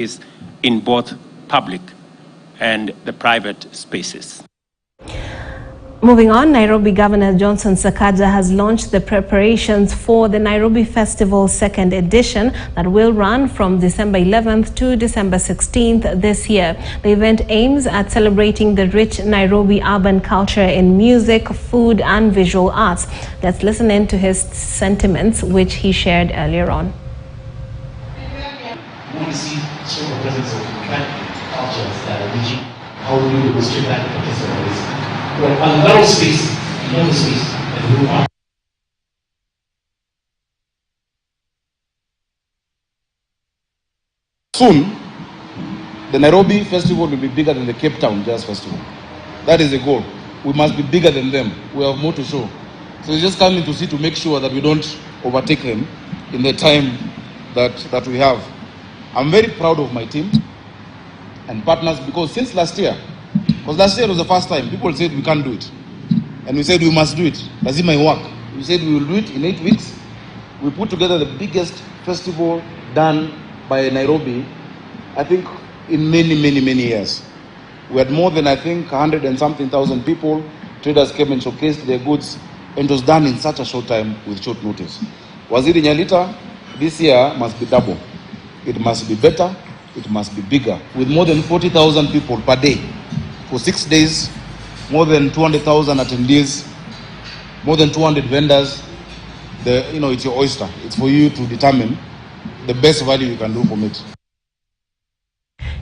is in both public and the private spaces. Moving on, Nairobi Governor Johnson Sakaja has launched the preparations for the Nairobi Festival's second edition that will run from December 11th to December 16th this year. The event aims at celebrating the rich Nairobi urban culture in music, food and visual arts. Let's listen in to his sentiments, which he shared earlier on. We want to see sort of presence of cultures that are reaching. How do we restrict that festival? Well, allow space, another space, and we want. Soon, the Nairobi Festival will be bigger than the Cape Town Jazz Festival. That is the goal. We must be bigger than them. We have more to show. So it's just coming to see to make sure that we don't overtake them in the time that we have. I'm very proud of my team and partners because since last year, because last year was the first time people said we can't do it. And we said we must do it. Lazima iwak. We said we will do it in 8 weeks. We put together the biggest festival done by Nairobi, I think, in many years. We had more than, I think, 100 and something thousand people. Traders came and showcased their goods, and it was done in such a short time with short notice. Waziri Nyalita, this year must be double. It must be better, it must be bigger. With more than 40,000 people per day, for 6 days, more than 200,000 attendees, more than 200 vendors, it's your oyster. It's for you to determine the best value you can do from it.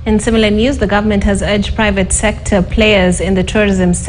In similar news, the government has urged private sector players in the tourism sector